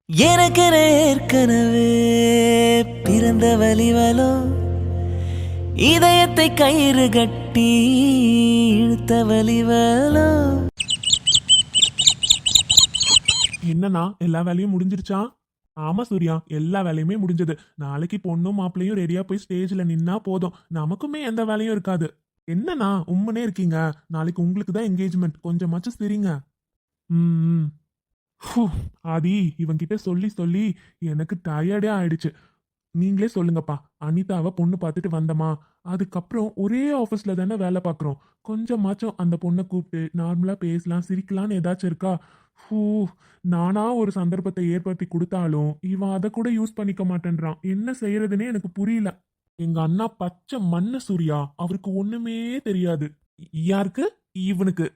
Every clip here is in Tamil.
எனக்கென ஏற்கனவே பிறந்த வலிவலோ இதயத்தை கயிறு கட்டி இழுத்த வலிவலோ. என்னண்ணா எல்லா வேலையும் முடிஞ்சிருச்சா? ஆமா சூர்யா, எல்லா வேலையுமே முடிஞ்சது. நாளைக்கு பொண்ணும் மாப்பிள்ளையும் ரெடியா போய் ஸ்டேஜ்ல நின்னா போதும், நமக்குமே எந்த வேலையும் இருக்காது. என்னண்ணா உம்முனே இருக்கீங்க? நாளைக்கு உங்களுக்கு தான் என்கேஜ்மெண்ட், கொஞ்சமாச்சும் சிரிங்க. ம். ஹூ, ஆதி இவன்கிட்ட சொல்லி சொல்லி எனக்கு டயர்டே ஆயிடுச்சு. நீங்களே சொல்லுங்கப்பா, அனிதாவை பொண்ணு பார்த்துட்டு வந்தமா, அதுக்கப்புறம் ஒரே ஆஃபீஸ்ல தானே வேலை பார்க்குறோம். கொஞ்சமாச்சும் அந்த பொண்ணை கூப்பிட்டு நார்மலா பேசலாம் சிரிக்கலாம்னு ஏதாச்சும் இருக்கா? ஹூ, நானா ஒரு சந்தர்ப்பத்தை ஏற்படுத்தி கொடுத்தாலும் இவன் அதை கூட யூஸ் பண்ணிக்க மாட்டேன்றான். என்ன செய்யறதுன்னே எனக்கு புரியல. எங்க அண்ணா பச்சை மண்ணு சூர்யா, அவருக்கு ஒண்ணுமே தெரியாது. யாருக்கு? இவனுக்கு.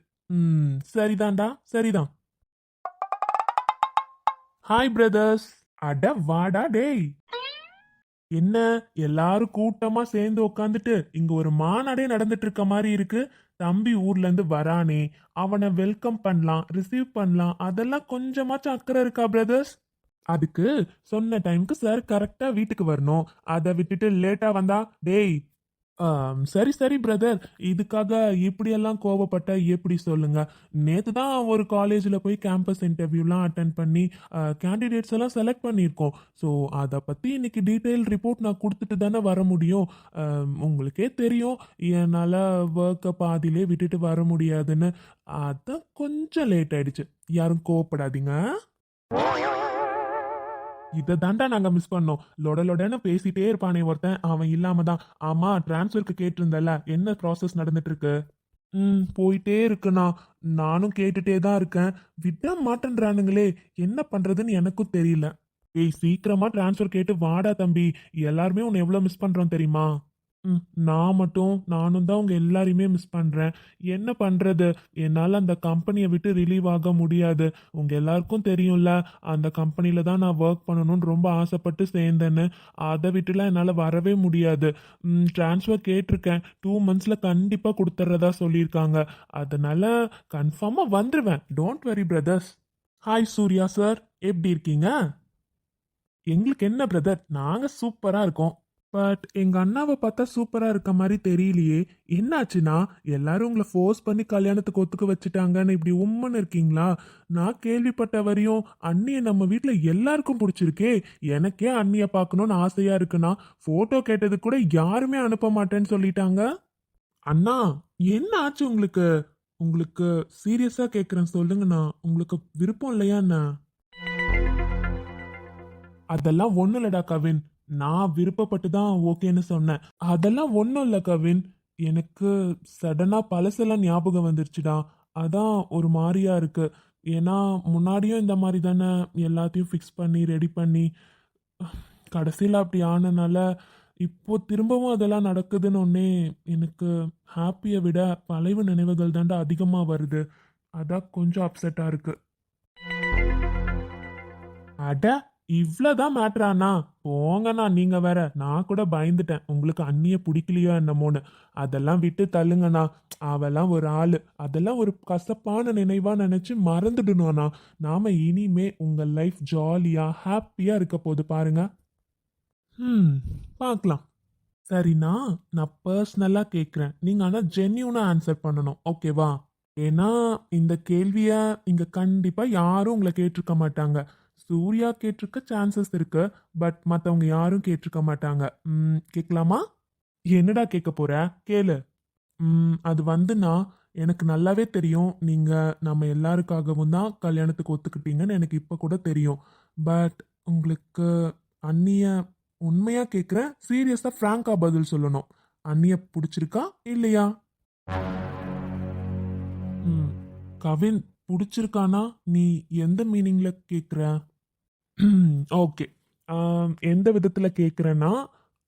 சரிதான்டா, சரிதான். Hi brothers. அட வாடா டேய். என்ன, எல்லாரும் கூட்டமா சேர்ந்து உக்காந்துட்டு இங்க ஒரு மாநாடே நடந்துட்டு இருக்க மாதிரி இருக்கு. தம்பி ஊர்ல இருந்து வரானே, அவனை வெல்கம் பண்ணலாம், ரிசீவ் பண்ணலாம், அதெல்லாம் கொஞ்சமாச்சும் அக்கறை இருக்கா பிரதர்ஸ்? அதுக்கு சொன்ன டைம்க்கு சார் கரெக்டா வீட்டுக்கு வரணும். அதை விட்டுட்டு லேட்டா வந்தா டேய். சரி சரி பிரதர், இதுக்காக இப்படியெல்லாம் கோவப்பட்ட எப்படி சொல்லுங்க? நேத்து தான் ஒரு காலேஜில் போய் கேம்பஸ் இன்டர்வியூலாம் அட்டன் பண்ணி கேண்டிடேட்ஸ் எல்லாம் செலக்ட் பண்ணியிருக்கோம். ஸோ அதை பற்றி இன்னைக்கு டீட்டெயில் ரிப்போர்ட் நான் கொடுத்துட்டு தானே வர முடியும். உங்களுக்கே தெரியும், என்னால் ஒர்க்கை பாதியிலே விட்டுட்டு வர முடியாதுன்னு. அதான் கொஞ்சம் லேட் ஆயிடுச்சு, யாரும் கோவப்படாதீங்க. இதை தாண்டா நாங்க மிஸ் பண்ணோம். லொடன்னு பேசிட்டே இருப்பானே ஒருத்தன், அவன் இல்லாம தான். ஆமா, டிரான்ஸ்ஃபருக்கு கேட்டிருந்தல, என்ன ப்ராசஸ் நடந்துட்டு இருக்கு? போயிட்டே இருக்குண்ணா. நானும் கேட்டுட்டே தான் இருக்கேன், விட மாட்டேன்றானுங்களே. என்ன பண்றதுன்னு எனக்கும் தெரியல. ஏய், சீக்கிரமா டிரான்ஸ்ஃபர் கேட்டு வாடா தம்பி. எல்லாருமே உன்னை எவ்வளவு மிஸ் பண்றோம் தெரியுமா? நானும் தான் உங்க எல்லாரையுமே மிஸ் பண்றேன். என்ன பண்றது, என்னால அந்த கம்பெனியை விட்டு ரிலீவ் ஆக முடியாது. உங்க எல்லாருக்கும் தெரியும்ல, அந்த கம்பெனில தான் நான் ஒர்க் பண்ணணும்னு ரொம்ப ஆசைப்பட்டு சேர்ந்தேன்னு. அதை விட்டுலாம் என்னால வரவே முடியாது. ட்ரான்ஸ்ஃபர் கேட்டிருக்கேன், 2 monthsல கண்டிப்பா கொடுத்துட்றதா சொல்லியிருக்காங்க. அதனால கன்ஃபார்மா வந்துருவேன். Don't worry brothers. Hi Surya sir, எப்படி இருக்கீங்க? எங்களுக்கு என்ன பிரதர், நாங்க சூப்பரா இருக்கோம். பட் எங்க அண்ணாவை பார்த்தா சூப்பரா இருக்க மாதிரி தெரியலையே. என்னாச்சுன்னா, எல்லாரும் உங்களை ஃபோர்ஸ் பண்ணி கல்யாணத்துக்கு ஒத்துக்க வச்சுட்டாங்கன்னு இப்படி உம்முன்னு இருக்கீங்களா? நான் கேள்விப்பட்ட வரையும் அண்ணியை நம்ம வீட்ல எல்லாருக்கும் பிடிச்சிருக்கே. எனக்கே அண்ணியை பார்க்கணும்னு ஆசையா இருக்குன்னா, போட்டோ கேட்டது கூட யாருமே அனுப்ப மாட்டேன்னு சொல்லிட்டாங்க. அண்ணா, என்ன ஆச்சு உங்களுக்கு? உங்களுக்கு சீரியஸா கேக்குறேன், சொல்லுங்கண்ணா. உங்களுக்கு விருப்பம் இல்லையா என்ன? அதெல்லாம் ஒண்ணும் இல்லடா கவின். நான் விருப்பப்பட்டு தான் ஓகேன்னு சொன்னேன். அதெல்லாம் ஒண்ணும் இல்ல கவின். எனக்கு சடனா பழசெல்லாம் ஞாபகம் வந்துருச்சுடா. அதான் ஒரு மாதிரியா இருக்கு. ஏன்னா முன்னாடியும் இந்த மாதிரி தானே எல்லாத்தையும் ஃபிக்ஸ் பண்ணி ரெடி பண்ணி கடைசியில் அப்படி ஆனனால இப்போ திரும்பவும் அதெல்லாம் நடக்குதுன்னு ஒன்னே எனக்கு ஹாப்பியை விட பழைய நினைவுகள் தாண்டா அதிகமாக வருது. அதான் கொஞ்சம் அப்செட்டா இருக்கு. அட, இவ்வளவுதான் மேட்ரானா? போங்கண்ணா, நீங்க வேற. நான் கூட பயந்துட்டேன் உங்களுக்கு அண்ணிய பிடிக்கலையோ என்னமோன்னு. அதெல்லாம் விட்டு தள்ளுங்கண்ணா. அவெல்லாம் ஒரு ஆளு, அதெல்லாம் ஒரு கசப்பான நினைவா நினைச்சு மறந்துடணும்ண்ணா. நாம இனிமே உங்க லைஃப் ஜாலியா ஹாப்பியா இருக்க போது பாருங்க. ம் பார்க்கலாம். சரிண்ணா, நான் பர்சனலா கேட்குறேன், நீங்க ஆனா ஜென்யூனா ஆன்சர் பண்ணணும், ஓகேவா? ஏன்னா இந்த கேள்விய இங்க கண்டிப்பா யாரும் உங்களை கேட்டிருக்க மாட்டாங்க. சூர்யா கேட்டிருக்க சான்சஸ் இருக்கு, பட் மத்தவங்க யாரும் கேட்டிருக்க மாட்டாங்க. கேட்கலாமா? என்னடா கேட்க போற? கேளு. அது வந்துன்னா, எனக்கு நல்லாவே தெரியும் நீங்க நம்ம எல்லாருக்காகவும் தான் கல்யாணத்துக்கு ஒத்துக்கிட்டீங்கன்னு எனக்கு இப்ப கூட தெரியும். பட் உங்களுக்கு அண்ணிய உண்மையா கேட்குறேன், சீரியஸா ஃப்ராங்கா பதில் சொல்லணும். அண்ணிய பிடிச்சிருக்கா இல்லையா? ம். கவின், புடிச்சிருக்கானா? நீ எந்த மீனிங்ல கேக்குற? ஓகே. எந்த விதத்துல கேக்குறேன்னா,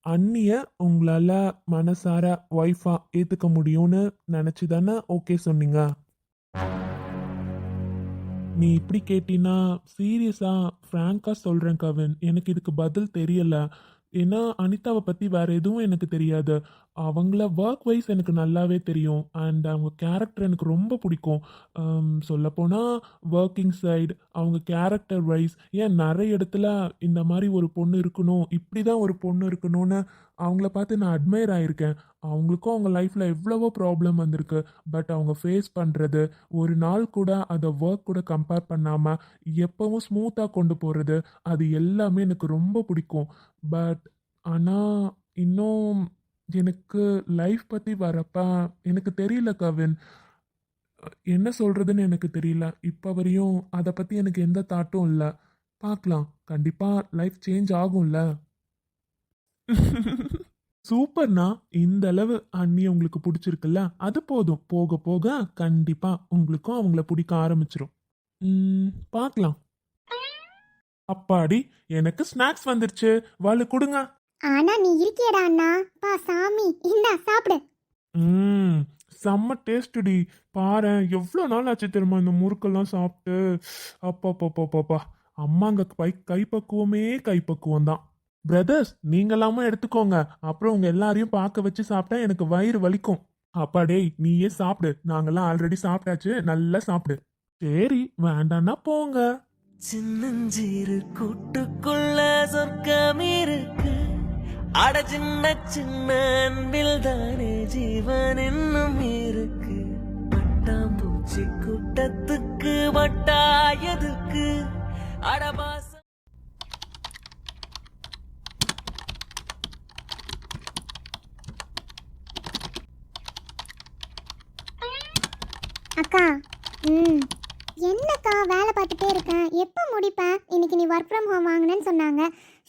அண்ணிய உங்களால மனசார ஒய்ஃபா ஏத்துக்க முடியும்னு நினைச்சு தானே ஓகே சொன்னீங்க? நீ இப்படி கேட்டீன்னா, சீரியஸா ஃப்ராங்கா சொல்றேன் கவின், எனக்கு இதுக்கு பதில் தெரியல. ஏன்னா அனிதாவை பற்றி வேற எதுவும் எனக்கு தெரியாது. அவங்கள ஒர்க் வைஸ் எனக்கு நல்லாவே தெரியும். அண்ட் அவங்க கேரக்டர் எனக்கு ரொம்ப பிடிக்கும். சொல்லப்போனால் ஒர்க்கிங் சைடு அவங்க கேரக்டர் வைஸ் ஏன் நிறைய இடத்துல இந்த மாதிரி ஒரு பொண்ணு இருக்கணும், இப்படி தான் ஒரு பொண்ணு இருக்கணும்னு அவங்கள பார்த்து நான் அட்மையர் ஆயிருக்கேன். அவங்களுக்கும் அவங்க லைஃப்பில் எவ்வளவோ ப்ராப்ளம் வந்திருக்கு. பட் அவங்க ஃபேஸ் பண்ணுறது, ஒரு நாள் கூட அதை ஒர்க் கூட கம்பேர் பண்ணாமல் எப்பவும் ஸ்மூத்தாக கொண்டு போகிறது, அது எல்லாமே எனக்கு ரொம்ப பிடிக்கும். பட் ஆனால் இன்னும் எனக்கு லைஃப் பற்றி வரப்ப எனக்கு தெரியல கவின். என்ன சொல்கிறதுன்னு எனக்கு தெரியல. இப்போ வரையும் அதை பற்றி எனக்கு எந்த தாட்டும் இல்லை. பார்க்கலாம், கண்டிப்பாக லைஃப் சேஞ்ச் ஆகும்ல. சூப்பர்ண்ணா. இந்த அளவு அண்ணி உங்களுக்கு பிடிச்சிருக்குல்ல, அது போதும். போக போக கண்டிப்பா உங்களுக்கும் அவங்கள பிடிக்க ஆரம்பிச்சிரும். பார்க்கலாம். அப்பாடி, எனக்கு ஸ்நாக்ஸ் வந்துருச்சு. வாழு கொடுங்க. ஆனா நீ இருக்கியடா அண்ணா. பா சாமி, இந்தா சாப்பிடு. ம் செம்ம டேஸ்ட்டுடி. பாரேன், எவ்வளோ நாள் ஆச்சு தெரியுமா இந்த முறுக்கெல்லாம் சாப்பிட்டு. அப்பா அம்மாங்க கைப்பக்குவமே கைப்பக்குவம் தான். பிரதர்ஸ், நீங்களாம எடுத்துக்கோங்க. அப்புறம் உங்க எல்லாரையும் பார்க்க வச்சு சாப்பிட்டா எனக்கு வயிறு வலிக்கும். அப்பாடே, நீயே சாப்பிடு. நாங்கெல்லாம் ஆல்ரெடி சாப்பிட்டாச்சு. நல்லா சாப்பிடு. சரி, வேண்டான்னா போங்க. சின்னஞ்சிறு கூட்டுக்குள்ள சொர்க்கம் இருக்கு. அட சின்ன சின்ன அன்பில் தானே ஜீவன் இன்னும் இருக்கு. பட்டாம்பூச்சி கூட்டத்துக்கு வட்டாயதுக்கு அடபாச. அக்கா, என்னக்கா வேலை பார்த்துட்டே இருக்கேன். எப்போ முடிப்பேன்? இன்னைக்கு நீ ஒர்க் ஃப்ரம் ஹோம் வாங்கினேன்னு சொன்னாங்க.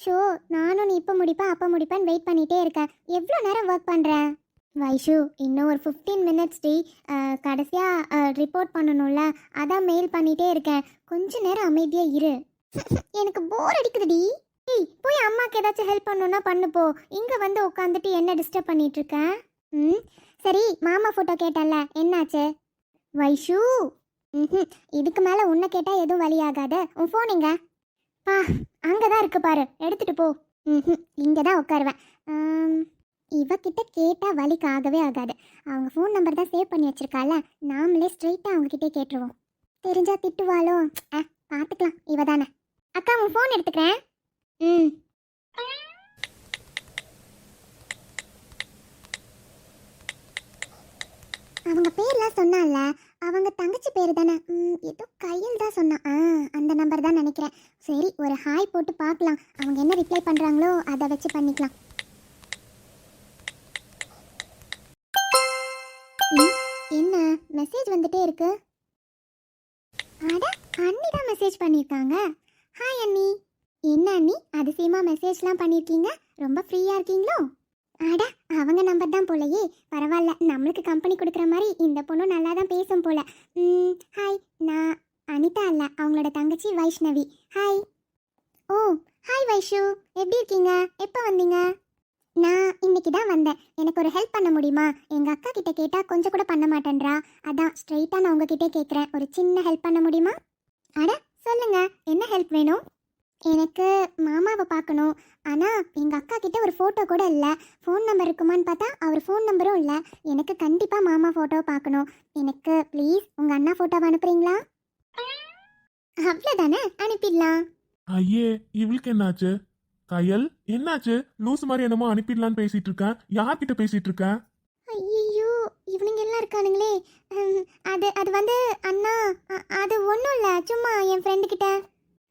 ஷோ, நானும் நீ இப்போ முடிப்பேன் அப்போ முடிப்பேன்னு வெயிட் பண்ணிகிட்டே இருக்கேன். எவ்வளோ நேரம் ஒர்க் பண்ணுறேன்? வைஷு, இன்னும் ஒரு 15 மினிட்ஸ் டி. கடைசியாக ரிப்போர்ட் பண்ணணும்ல, அதான் மெயில் பண்ணிகிட்டே இருக்கேன். கொஞ்ச நேரம் அமைதியாக இரு. எனக்கு போர் அடிக்குதுடி. போய் அம்மாவுக்கு ஏதாச்சும் ஹெல்ப் பண்ணணுன்னா பண்ணுப்போ. இங்கே வந்து உட்காந்துட்டு என்ன டிஸ்டர்ப் பண்ணிட்டு இருக்கேன்? சரி, மாமா ஃபோட்டோ கேட்டல, என்னாச்சு? வைஷு, இதுக்கு மேலே உன்னை கேட்டால் எதுவும் வழியாகாத. உன் ஃபோன் எங்க? பா, அங்கே தான் இருக்கு பாரு, எடுத்துகிட்டு போ. இங்கே தான் உட்காருவேன். இவகிட்ட கேட்டால் வலிக்கு ஆகவே ஆகாது. அவங்க ஃபோன் நம்பர் தான் சேவ் பண்ணி வச்சிருக்கால, நாமளே ஸ்ட்ரெயிட்டாக அவங்கக்கிட்டே கேட்டுருவோம். தெரிஞ்சா திட்டுவாளோ? பார்த்துக்கலாம், இவ தானே. அக்கா, உன் ஃபோன் எடுத்துக்கிறேன். அவங்க பேர்லாம் சொன்னால, அவங்க தங்கச்சி பேர் தானே. ஏதோ கையில் தான் சொன்னான். அந்த நம்பர் தான் நினைக்கிறேன். சரி, ஒரு ஹாய் போட்டு பார்க்கலாம். அவங்க என்ன ரிப்ளை பண்ணுறாங்களோ அதை வச்சு பண்ணிக்கலாம். என்ன மெசேஜ் வந்துட்டே இருக்கு? அட, அண்ணி தான் மெசேஜ் பண்ணியிருக்காங்க. ஹாய் அண்ணி. என்ன அண்ணி, அதிசயமா மெசேஜ்லாம் பண்ணியிருக்கீங்க? ரொம்ப ஃப்ரீயாக இருக்கீங்களோ? அட, அவங்க நம்பர் தான் போலயே. பரவாயில்ல, நம்மளுக்கு கம்பெனி கொடுக்குற மாதிரி இந்த பொண்ணு நல்லா தான் பேசும் போல. ஹாய், நான் அனிதா இல்லை, அவங்களோட தங்கச்சி வைஷ்ணவி. ஹாய். ஓ, ஹாய் வைஷு, எப்படி இருக்கீங்க? எப்போ வந்தீங்க? நான் இன்னைக்கு தான் வந்தேன். எனக்கு ஒரு ஹெல்ப் பண்ண முடியுமா? எங்கள் அக்கா கிட்ட கேட்டால் கொஞ்சம் கூட பண்ண மாட்டேன்றா. அதான் ஸ்ட்ரெயிட்டாக நான் உங்ககிட்டே கேட்குறேன். ஒரு சின்ன ஹெல்ப் பண்ண முடியுமா? அட, சொல்லுங்க, என்ன ஹெல்ப் வேணும்? எனக்கு மாமாவை பார்க்கணும். ஆனால் எங்கள் அக்கா கிட்ட ஒரு ஃபோட்டோ கூட இல்லை. ஃபோன் நம்பர் இருக்குமான்னு பார்த்தா அவர் ஃபோன் நம்பரும் இல்லை. எனக்கு கண்டிப்பாக மாமா ஃபோட்டோவை பார்க்கணும். எனக்கு ப்ளீஸ் உங்கள் அண்ணா ஃபோட்டோவை அனுப்புறீங்களா? அவ்வளோதானே, அனுப்பிடலாம். ஐயே, இவளுக்கு என்னாச்சு? கயல், என்னாச்சு? லூஸ் மாதிரி என்னமோ அனுப்பிடலான்னு பேசிட்டு இருக்கேன். யார்கிட்ட பேசிட்டு இருக்க? ஐயோ, இவனுங்க எல்லாம் இருக்கானுங்களே. அது வந்து அண்ணா, அது ஒன்றும் இல்லை, சும்மா என் ஃப்ரெண்டுக்கிட்ட.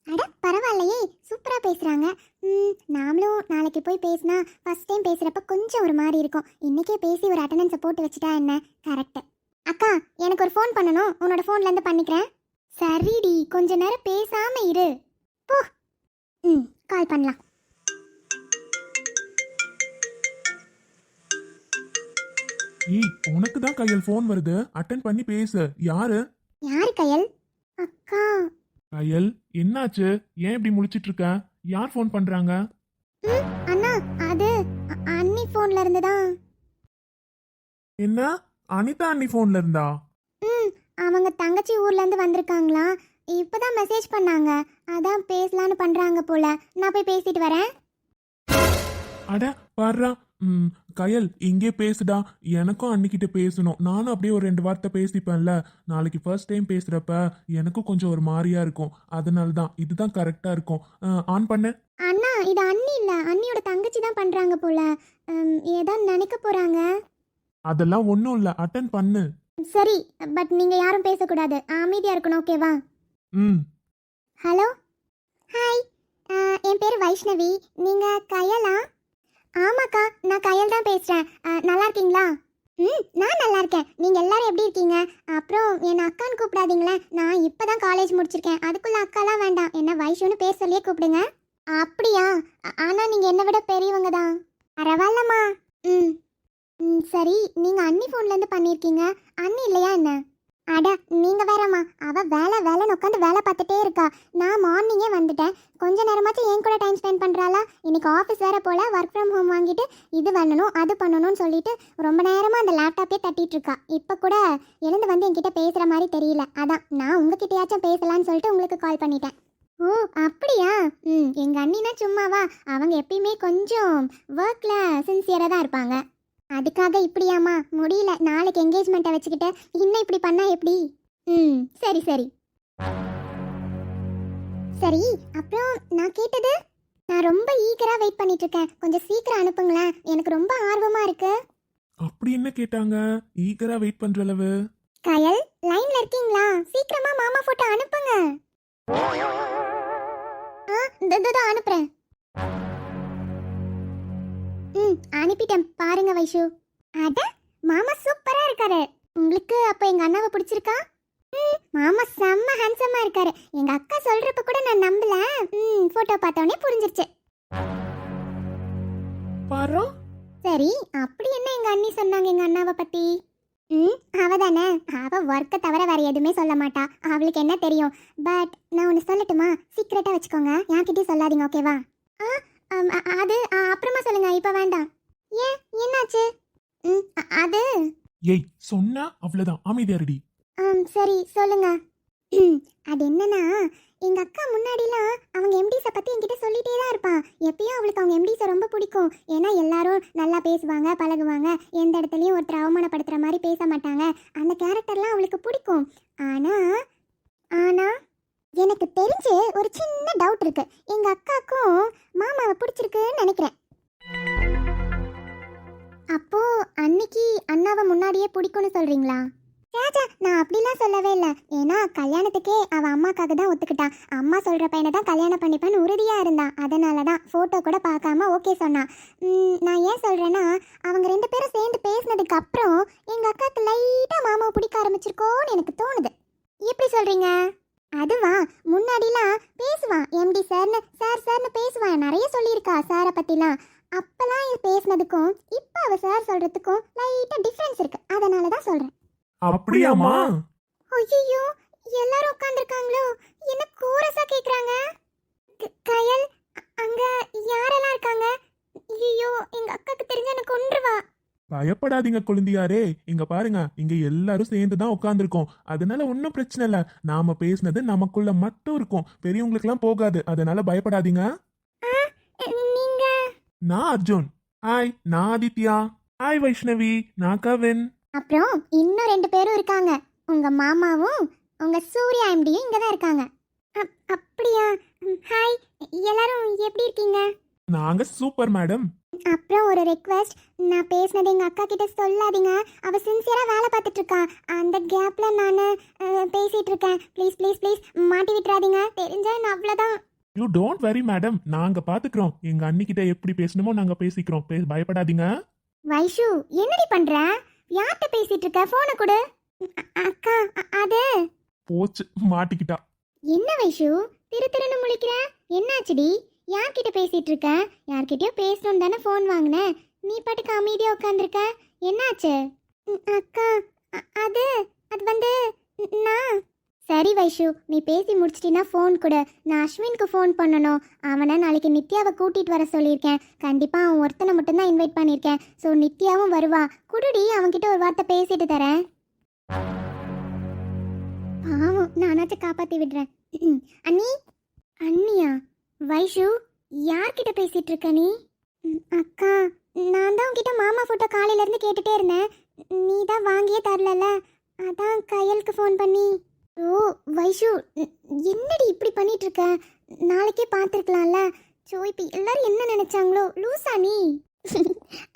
அட, பரவாயில்லையே, சூப்பராக பேசுகிறாங்க. நாமளும் நாளைக்கு போய் பேசினா ஃபஸ்ட் டைம் பேசுகிறப்ப கொஞ்சம் ஒரு மாதிரி இருக்கும். இன்றைக்கே பேசி ஒரு அட்டண்டன்ஸை போட்டு வச்சுட்டா என்ன? கரெக்டு. அக்கா, எனக்கு ஒரு ஃபோன் பண்ணணும். உன்னோட ஃபோன்லேருந்து பண்ணிக்கிறேன். சரிடி, கொஞ்ச நேரம் பேசாமல் இரு. போ. கால் பண்ணலாம். ஏய், உனக்கு தான் கையல் ஃபோன் வருது. அட்டென்ட் பண்ணி பேசு. யாரு? யாரு கயல்? அக்கா. கயல், என்னாச்சு? ஏன் இப்படி முழிச்சிட்டு இருக்க? யார் ஃபோன் பண்றாங்க? அண்ணா, அது அண்ணி ஃபோன்ல இருந்து தான். என்ன? அனிதா அண்ணி ஃபோன்ல இருந்தா? அவங்க தங்கச்சி ஊர்ல இருந்து வந்திருக்காங்களா? இப்பதான் மெசேஜ் பண்ணாங்க. அதான் பேசலான்னு பண்றாங்க போல. நான் போய் பேசிட்டு வரேன். அட பாடுறா. கயல் இங்கே பேசுடா. எனக்கும் அன்னிக்கிட்ட பேசணும். நானும் அப்படியே ஒரு 2 வார்த்தை பேசிப்பேன்ல. நாளைக்கு ஃபர்ஸ்ட் டைம் பேசுறப்ப எனக்கும் கொஞ்சம் ஒரு மாதிரியா இருக்கும். அதனால தான் இதுதான் கரெக்டா இருக்கும். ஆன் பண்ண. அண்ணா இது அண்ணி இல்ல, அண்ணியோட தங்கச்சி தான் பண்றாங்க போல. ஏதாவது நினைக்க போறாங்க. அதெல்லாம் ஒன்றும் இல்லை, அட்டன் பண்ணு. சரி, பட் நீங்க யாரும் பேசக்கூடாது, அமைதியா இருக்கணும், ஓகேவா? ம் ஹலோ, ஹாய், என் பேர் வைஷ்ணவி. நீங்க கயலா? ஆமாக்கா, நான் கயல் தான் பேசுறேன். நல்லா இருக்கீங்களா? நான் நல்லா இருக்கேன். நீங்க எல்லாரும் எப்படி இருக்கீங்க? அப்புறம் என்ன அக்கான்னு கூப்பிடாதீங்களே, நான் இப்பதான் காலேஜ் முடிச்சிருக்கேன். அதுக்குள்ள அக்காலாம் வேண்டாம், என்ன வைஷுன்னு பேர் சொல்லியே கூப்பிடுங்க. அப்படியா? ஆனா நீங்க என்னை விட பெரியவங்க தான். பரவாயில்லம்மா. ம் சரி, நீங்க அண்ணி ஃபோன்ல இருந்து பண்ணிருக்கீங்க. அண்ணி இல்லையா என்ன? அட நீங்க வேறம்மா, அவ வேலைன்னு உட்காந்து வேலை பார்த்துட்டே இருக்கா. நான் மார்னிங்கே வந்துட்டேன். கொஞ்ச நேரமாச்சும் என் கூட டைம் ஸ்பெண்ட் பண்றாளா? இன்னைக்கு ஆஃபீஸ் வேற போல, ஒர்க் ஃப்ரம் ஹோம் வாங்கிட்டு இது பண்ணணும் அது பண்ணணும்னு சொல்லிட்டு ரொம்ப நேரமா அந்த லேப்டாப்பே தட்டிட்டு இருக்கா. இப்போ கூட எழுந்து வந்து என்கிட்ட பேசுற மாதிரி தெரியல. அதான் நான் உங்ககிட்டயாச்சும் பேசலான்னு சொல்லிட்டு உங்களுக்கு கால் பண்ணிட்டேன். ஓ அப்படியா? எங்க அண்ணினா சும்மாவா, அவங்க எப்பயுமே கொஞ்சம் ஒர்க்ல சின்சியரா தான் இருப்பாங்க. அதுக்காக இப்படியாமா? முடியல, நாளைக்கு என்கேஜ்மெண்ட்டை வச்சுக்கிட்டு இன்னும் இப்படி பண்ணா எப்படி? சரி சரி சரி. அப்புறம் நான் கேட்டது, நான் ரொம்ப ஈகரா வெயிட் பண்ணிட்டு இருக்கேன். கொஞ்சம் சீக்கிரம் அனுப்புங்களேன், எனக்கு ரொம்ப ஆர்வமா இருக்கு. அப்படி என்ன கேட்டாங்க? ஈகரா வெயிட் பண்ற அளவு? கயல் லைன்ல இருக்கீங்களா? சீக்கிரமா மாமா போட்டோ அனுப்புங்க. அனுப்புறேன். அனுப்பிட்டேன் பாருங்க வைஷு. அட மாமா சூப்பரா இருக்காரு. உங்களுக்கு அப்ப எங்க அண்ணாவை பிடிச்சிருக்கா? மாமா செம்ம ஹேண்ட்ஸமா இருக்காரு. எங்க அக்கா சொல்றப்ப கூட நான் நம்பல. போட்டோ பார்த்தோனே புரிஞ்சிருச்சு. பாரு. சரி, அப்படி என்ன எங்க அண்ணி சொன்னாங்க எங்க அண்ணாவை பத்தி? அவதானே, அவ ஒர்க்கை தவிர வேற எதுவுமே சொல்ல மாட்டா. அவளுக்கு என்ன தெரியும்? பட் நான் ஒன்று சொல்லட்டுமா? சீக்கிரட்டா வச்சுக்கோங்க, யார்கிட்டயும் சொல்லாதீங்க, ஓகேவா? அது அப்புறமா சொல்லுங்க, இப்ப வேண்டாம். ஏன், என்னாச்சு? அது ஏய் சொன்னா அவ்வளவுதான், அமைதியா இருடி. சரி சொல்லுங்க. அது என்னன்னா, எங்க அக்கா முன்னாடிலாம் அவங்க எம்டிஸை பத்தி என்கிட்ட சொல்லிட்டே தான் இருப்பான். எப்பயும் அவளுக்கு அவங்க எம்டிஸை ரொம்ப பிடிக்கும். ஏன்னா எல்லாரும் நல்லா பேசுவாங்க, பழகுவாங்க, எந்த இடத்துலையும் ஒருத்தர் அவமானப்படுத்துற மாதிரி பேச மாட்டாங்க. அந்த கேரக்டர்லாம் அவளுக்கு பிடிக்கும். ஆனா ஆனா எனக்கு தெரிஞ்சு ஒரு சின்ன டவுட் இருக்கு. எங்க அக்காக்கும் மாமாவை பிடிச்சிருக்குன்னு நினைக்கிறேன். அப்போ அன்னைக்கு அண்ணாவை முன்னாடியே பிடிக்கும்னு சொல்றீங்களா? ராஜா, நான் அப்படிலாம் சொல்லவே இல்லை. ஏன்னா கல்யாணத்துக்கே அவ அம்மாக்காக தான் ஒத்துக்கிட்டா. அம்மா சொல்ற பையனை தான் கல்யாணம் பண்ணிப்பேன்னு உறுதியா இருந்தா. அதனால தான் ஃபோட்டோ கூட பார்க்காம ஓகே சொன்னான். நான் ஏன் சொல்றேன்னா, அவங்க 2 பேரும் சேர்ந்து பேசினதுக்கு அப்புறம் எங்க அக்காவுக்கு லைட்டா மாமாவை பிடிக்க ஆரம்பிச்சிருக்கோன்னு எனக்கு தோணுது. எப்படி சொல்றீங்க? அதுவா, முன்னாடிலாம் பேசுவான், எம்டி சார்னு சார்னு பேசுவான், நிறைய சொல்லியிருக்கா சாரை பத்திலாம். அப்பெல்லாம் பேசினதுக்கும் இப்போ அவ சார் சொல்றதுக்கும் லைட்டா டிஃபரன்ஸ் இருக்கு. அதனால தான் சொல்றேன். அப்படியாமா? ஐயோ, எல்லாரும் உட்கார்ந்திருக்காங்களோ, என்ன கோரஸா கேக்குறாங்க? கயல், அங்க யாரெல்லாம் இருக்காங்க? ஐயோ, எங்க அக்காக்கு தெரிஞ்ச எனக்கு கொன்றுவா. பயப்படாதீங்க குழந்தையாரே, இங்க பாருங்க, இங்க எல்லாரும் சேர்ந்து தான் உட்காந்துருக்கோம். அதனால ஒன்றும் பிரச்சனை இல்லை. நாம பேசினது நமக்குள்ள மட்டும் இருக்கும், பெரியவங்களுக்கு எல்லாம் போகாது. அதனால பயப்படாதீங்க. நீங்க? நான் அர்ஜுன். ஹாய், நான் ஆதித்யா. ஹாய் வைஷ்ணவி, நான் கவின். அப்புறம் இன்னும் 2 பேரும் இருக்காங்க. உங்க மாமாவும் உங்க சூர்யா எம்டியும் இங்க தான் இருக்காங்க. அப்படியா? ஹாய், எல்லாரும் எப்படி இருக்கீங்க? நாங்க சூப்பர் மேடம். அப்புறம் ஒரு ரெக்வெஸ்ட், நான் பேசினது எங்க அக்கா கிட்ட சொல்லாதீங்க. அவ சின்சியரா வேலை பார்த்துட்டு இருக்கா. அந்த கேப்ல நான் பேசிட்டு இருக்கேன். ப்ளீஸ் ப்ளீஸ் ப்ளீஸ் மாட்டி விட்டுறாதீங்க. தெரிஞ்சா நான் அவ்வளோதான். யூ டோன்ட் வெரி மேடம், நாங்க பாத்துக்கிறோம். எங்க அண்ணிக்கிட்ட எப்படி பேசணுமோ நாங்க பேசிக்கிறோம். பயப்படாதீங்க. வைஷு, என்னடி பண்ற? யார்கிட்ட பேசிட்டு இருக்க? போனை கொடு. அக்கா, அது போச்சு, மாட்டிக்கிட்டா. என்ன வைஷு திருன்னு முழிக்கிற? என்னாச்சுடி? யார்கிட்ட பேசிட்டு இருக்க? யார்கிட்டயோ பேசணும் தானே ஃபோன் வாங்கின. நீ பாட்டுக்கு அமைதியா உட்காந்துருக்க. என்னாச்சு? அக்கா, அது அது வந்து நான். சரி வைஷு, நீ பேசி முடிச்சிட்டினா ஃபோன் கொடு. நான் அஸ்வினுக்கு ஃபோன் பண்ணணும். அவனை நாளைக்கு நித்யாவை கூட்டிட்டு வர சொல்லியிருக்கேன். கண்டிப்பாக அவன் ஒருத்தனை மட்டும்தான் இன்வைட் பண்ணியிருக்கேன். ஸோ நித்யாவும் வருவா. குடுடி, அவன்கிட்ட ஒரு வார்த்தை பேசிட்டு தரேன். பாவம், நானாச்சும் காப்பாற்றி விடுறேன். அண்ணி? அண்ணியா? வைஷு, யார்கிட்ட பேசிட்டு இருக்க நீ? அக்கா, நான் தான் உன்கிட்ட மாமா ஃபோட்டோ காலையில இருந்து கேட்டுட்டே இருந்தேன். நீ தான் வாங்கியே தரலல. அதான் கையலுக்கு ஃபோன் பண்ணி. ஓ வைஷு, என்னடி இப்படி பண்ணிட்டு இருக்க? நாளைக்கே பார்த்துருக்கலாம்ல. சோ இப்போ எல்லாரும் என்ன நினைச்சாங்களோ? லூசா நீ?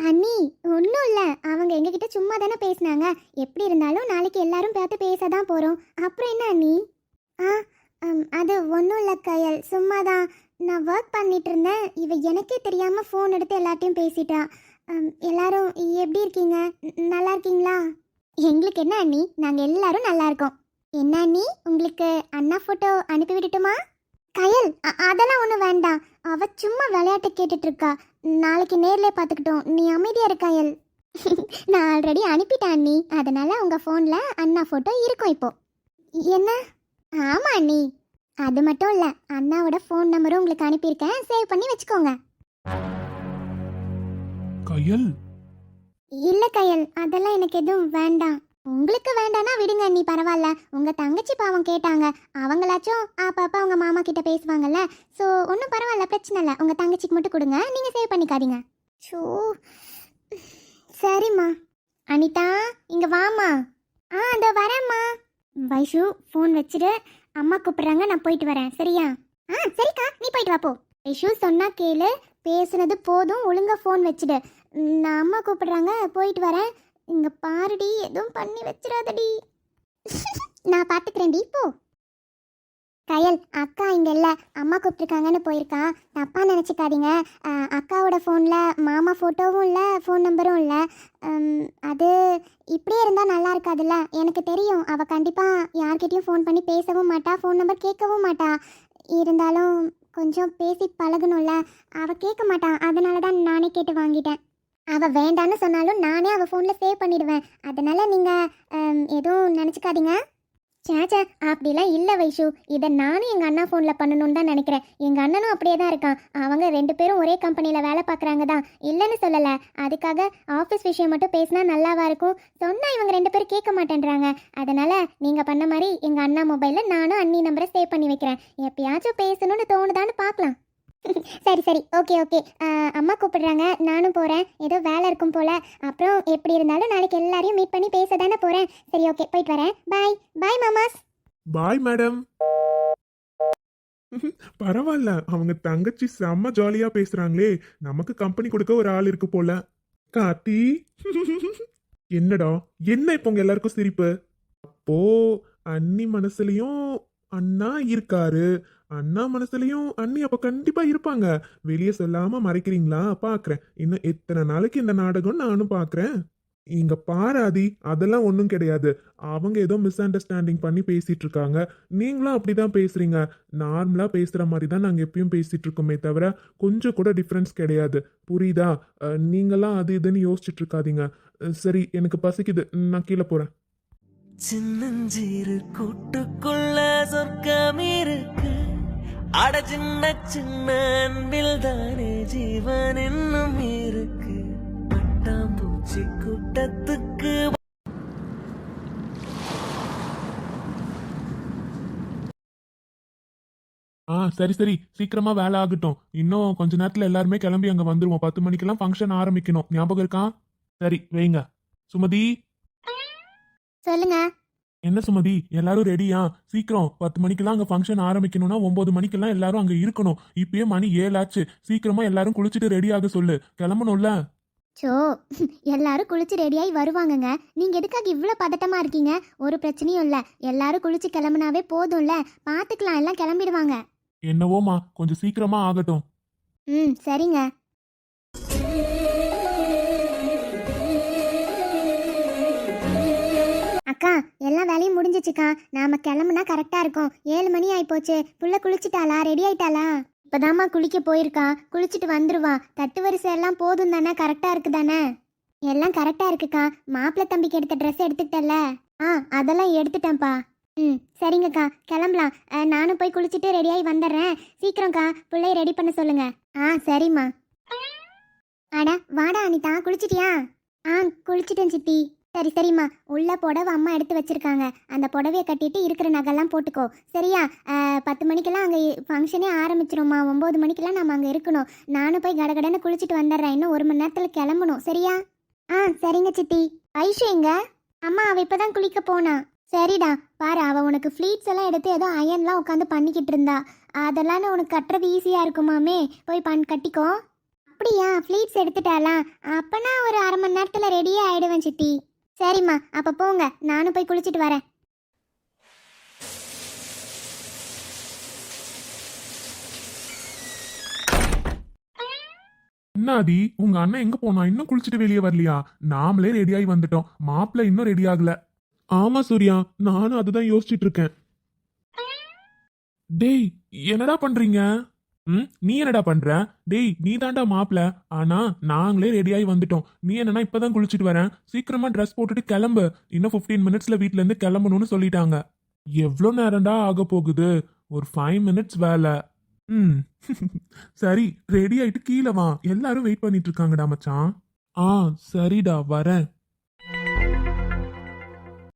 அண்ணி ஒன்றும் இல்லை, அவங்க எங்ககிட்ட சும்மா தானே பேசினாங்க. எப்படி இருந்தாலும் நாளைக்கு எல்லாரும் பார்த்து பேச தான் போகிறோம். அப்புறம் என்ன அண்ணி? அது ஒன்றும் இல்லை கையல், சும்மா தான். நான் ஒர்க் பண்ணிட்டு இருந்தேன். இவ எனக்கே தெரியாமல் ஃபோன் எடுத்து எல்லாத்தையும் பேசிட்டா. எல்லாரும் எப்படி இருக்கீங்க? நல்லா இருக்கீங்களா? எங்களுக்கு என்ன அண்ணி, நாங்கள் எல்லாரும் நல்லா இருக்கோம். என்ன அண்ணி, உங்களுக்கு அண்ணா ஃபோட்டோ அனுப்பி விடட்டுமா? கயல், அதெல்லாம் ஒன்றும் வேண்டாம். அவ சும்மா விளையாட்டு கேட்டுட்டு இருக்கா. நாளைக்கு நேர்ல பார்த்துக்கிட்டோம். நீ அமைதியா இருக்க கயல். நான் ஆல்ரெடி அனுப்பிட்டேன் அண்ணி. அதனால உங்க ஃபோன்ல அண்ணா ஃபோட்டோ இருக்கும் இப்போ. என்ன? ஆமா அண்ணி. அது மட்டும் இல்ல, அண்ணாவோட ஃபோன் நம்பரும் உங்களுக்கு அனுப்பியிருக்கேன். சேவ் பண்ணி வச்சுக்கோங்க. கையல், இல்ல கயல், அதெல்லாம் எனக்கு எதுவும் வேண்டாம். உங்களுக்கு வேண்டானா விடுங்க அண்ணி, பரவாயில்ல. உங்க தங்கச்சி பாவம் கேட்டாங்க. அவங்களாச்சும் அப்பப்ப அவங்க மாமா கிட்ட பேசுவாங்கல்ல. ஸோ ஒன்றும் பரவாயில்ல, பிரச்சனை இல்லை. உங்க தங்கச்சிக்கு மட்டும் கொடுங்க, நீங்க சேவ் பண்ணிக்காதீங்க. ஸோ சரிம்மா. அனிதா, இங்க வாமா. அதோ வரேம்மா. வைஷு, ஃபோன் வச்சுட்டு அம்மா கூப்பிடுறாங்க, நான் போயிட்டு வரேன். சரியா? சரிக்கா, நீ போயிட்டு வா போ. வைஷு சொன்னா கேளு, பேசுனது போதும், ஒழுங்கா ஃபோன் வச்சுடு. நான் அம்மா கூப்பிடுறாங்க, போயிட்டு வரேன். இங்க பாருடி, எதுவும் பண்ணி வச்சிடாதடி. நான் பார்த்துக்கிறேன்டி, போ. கயல், அக்கா இங்கே இல்லை, அம்மா கூப்பிட்டுருக்காங்கன்னு போயிருக்கா. தப்பா நினச்சிக்காதீங்க. அக்காவோட ஃபோனில் மாமா ஃபோட்டோவும் இல்லை, ஃபோன் நம்பரும் இல்லை. அது இப்படியே இருந்தால் நல்லா இருக்காதுல்ல. எனக்கு தெரியும், அவள் கண்டிப்பாக யார்கிட்டையும் ஃபோன் பண்ணி பேசவும் மாட்டா, ஃபோன் நம்பர் கேட்கவும் மாட்டா. இருந்தாலும் கொஞ்சம் பேசி பழகணும்ல. அவள் கேட்க மாட்டான், அதனால தான் நானே கேட்டு வாங்கிட்டேன். அவள் வேண்டான்னு சொன்னாலும் நானே அவள் ஃபோனில் சேவ் பண்ணிடுவேன். அதனால் நீங்கள் எதுவும் நினச்சிக்காதீங்க. சேச்சா, அப்படிலாம் இல்லை வைஷு. இதை நானும் எங்கள் அண்ணா ஃபோனில் பண்ணணும்னு தான் நினைக்கிறேன். எங்கள் அண்ணனும் அப்படியே தான் இருக்கான். அவங்க 2 பேரும் ஒரே கம்பெனியில் வேலை பார்க்குறாங்க தான், இல்லைன்னு சொல்லலை. அதுக்காக ஆஃபீஸ் விஷயம் மட்டும் பேசினா நல்லாவா இருக்கும்? சொன்னால் இவங்க 2 பேரும் கேட்க மாட்டேன்றாங்க. அதனால் நீங்கள் பண்ண மாதிரி எங்கள் அண்ணா மொபைலில் நானும் அண்ணி நம்பரை சேவ் பண்ணி வைக்கிறேன். எப்பயாச்சும் பேசணும்னு தோணுதான்னு பார்க்கலாம். சரி சரி, ஓகே ஓகே. அம்மா கூப்பிடுறாங்க, நானும் போகிறேன். ஏதோ வேலை இருக்கும் போல். அப்புறம் எப்படி இருந்தாலும் நாளைக்கு எல்லாரையும் மீட் பண்ணி பேச தானே போகிறேன். சரி, ஓகே, போயிட்டு வரேன். பாய் பாய் மாமாஸ். Bye madam. பரவாயில்ல, அவங்க தங்கச்சி செம்ம ஜாலியா பேசுறாங்களே. நமக்கு கம்பெனி கொடுக்க ஒரு ஆள் இருக்கு போல. கார்த்தி, என்னடா என்ன இப்போ உங்க எல்லாருக்கும் சிரிப்பு? அப்போ அண்ணி மனசுலயும் அண்ணா இருக்காரு, அண்ணா மனசுலயும் அண்ணி அப்ப கண்டிப்பா இருப்பாங்க. வெளியே சொல்லாம மறைக்கிறீங்களா? பாக்குறேன். இன்னும் எத்தனை நாளைக்கு இந்த நாடகம் நானும் பாக்குறேன். இங்க பாராதி, அதெல்லாம் ஒன்றும் கிடையாது. அவங்க ஏதோ மிஸ் அண்டர்ஸ்டாண்டிங் பண்ணி பேசிட்டு இருக்காங்க. நீங்களும் அப்படிதான் பேசுறீங்க. நார்மலா பேசுற மாதிரி தான் நாங்க எப்பயும் பேசிட்டு இருக்கோமே தவிர கொஞ்சம் கூட டிஃப்ரென்ஸ் கிடையாது. புரியுதா? நீங்களாம் அது இதுன்னு யோசிச்சுட்டு இருக்காதீங்க. சரி, எனக்கு பசிக்குது, நான் கீழே போறேன். சின்னஞ்சிறு கூட்டுக்குள்ள சொர்க்கம் இருக்கு. அட சின்ன சின்ன அன்பில் தானே ஜீவன் இன்னும் இருக்கு. பட்டாம்பூச்சி கூட்டத்துக்கு சரி சரி, சீக்கிரமா வேலை ஆகட்டும். இன்னும் கொஞ்ச நேரத்துல எல்லாருமே கிளம்பி அங்க வந்துருவோம். 10 மணிக்கெல்லாம் ஃபங்க்ஷன் ஆரம்பிக்கணும். ஞாபகம் இருக்கா? சரி, வைங்க. சுமதி, சொல்லுங்க. என்ன சுமதி, எல்லாரும் ரெடியா? சீக்கிரம் 10 மணிக்கெல்லாம் அங்க ஃபங்க்ஷன் ஆரம்பிக்கணும்னா 9 மணிக்கெல்லாம் எல்லாரும் அங்க இருக்கணும். இப்பயே மணி 7 ஆச்சு. சீக்கிரமா எல்லாரும் குளிச்சுட்டு ரெடியாக சொல்லு, கிளம்பணும்ல. சோ, எல்லாரும் குளிச்சு ரெடியாகி வருவாங்கங்க. நீங்க எதுக்காக இவ்வளோ பதட்டமா இருக்கீங்க? ஒரு பிரச்சனையும் இல்லை. எல்லாரும் குளிச்சு கிளம்புனாவே போதும்ல. பார்த்துக்கலாம், எல்லாம் கிளம்பிடுவாங்க. என்னவோமா, கொஞ்சம் சீக்கிரமா ஆகட்டும். சரிங்க. அக்கா, எல்லா வேலையும் முடிஞ்சிச்சுக்கா. நாம கிளம்புனா கரெக்டா இருக்கும். 7 மணி ஆயிப்போச்சு. புள்ள குளிச்சுட்டாளா? ரெடி ஆயிட்டாளா? இப்பதாம்மா குளிக்க போயிருக்கா. குளிச்சுட்டு வந்துருவா. தட்டு வரிசை எல்லாம் போதும் தானே? கரெக்டா இருக்கு தானே? எல்லாம் கரெக்டா இருக்குக்கா. மாப்பிள்ளை தம்பிக்கு எடுத்த ட்ரெஸ் எடுத்துட்டல? அதெல்லாம் எடுத்துட்டேன்ப்பா. சரிங்கக்கா, கிளம்பலாம். நானும் போய் குளிச்சுட்டு ரெடியாகி வந்துடுறேன். சீக்கிரம்க்கா, பிள்ளைய ரெடி பண்ண சொல்லுங்க. சரிம்மா. அடா வாடா அனிதா, குளிச்சிட்டியா? குளிச்சிட்டேன் சித்தி. சரி சரிம்மா, உள்ள புடவை அம்மா எடுத்து வச்சிருக்காங்க. அந்த புடவைய கட்டிட்டு இருக்கிற நகைலாம் போட்டுக்கோ. சரியா? 10 மணிக்கெல்லாம் அங்கே ஃபங்க்ஷனே ஆரம்பிச்சிரும்மா. 9 மணிக்கெல்லாம் நம்ம அங்கே இருக்கணும். நானும் போய் கடகடன்னு குளிச்சுட்டு வந்துடுறேன். இன்னும் 1 மணி நேரத்தில் கிளம்பணும். சரியா? சரிங்க சித்தி. ஐஷு எங்க? அம்மா அவ இப்பதான் குளிக்க போனா. சரிடா, பாரு அவ உனக்கு ஃப்ளீட்ஸ் எல்லாம் எடுத்து ஏதோ அயன்லாம் உட்காந்து பண்ணிக்கிட்டு இருந்தா. அதெல்லாம் உனக்கு கட்டுறது ஈஸியா இருக்குமாமே. போய் கட்டிக்கோ. அப்படியா? ஃப்ளீட்ஸ் எடுத்துட்டாளா? அப்பனா ஒரு 1/2 மணி நேரத்தில் ரெடியே ஆயிடுவேன் சித்தி. சரிம்மா, அப்போ போங்க, நானும் போய் குளிச்சுட்டு வரேன். என்னாதி உங்க அண்ணன் எங்க போனா? இன்னும் குளிச்சுட்டு வெளியே வரலையா? நாமளே ரெடியாகி வந்துட்டோம், மாப்பிள்ள இன்னும் ரெடி ஆகல. ஆமா சூர்யா, நானும் அதுதான் யோசிச்சுட்டு இருக்கேன். டேய், என்னடா பண்றீங்க? நீ என்னடா பண்ற? டேய், நீ தாண்டா மாப்பிள்ள. ஆனா நாங்களே ரெடியாகி வந்துட்டோம். நீ என்னன்னா இப்பதான் குளிச்சுட்டு வரேன், சீக்கிரமா ட்ரெஸ் போட்டுட்டு கிளம்பு. இன்னும் 15 மினிட்ஸ்ல வீட்ல இருந்து கிளம்பணும்னு சொல்லிட்டாங்க. எவ்வளோ நேரம்டா ஆக போகுது? ஒரு 5 மினிட்ஸ் வேலை. ம் சரி, ரெடி ஆயிட்டு கீழே வா, எல்லாரும் வெயிட் பண்ணிட்டு இருக்காங்கடா மச்சான். சரிடா வரேன்.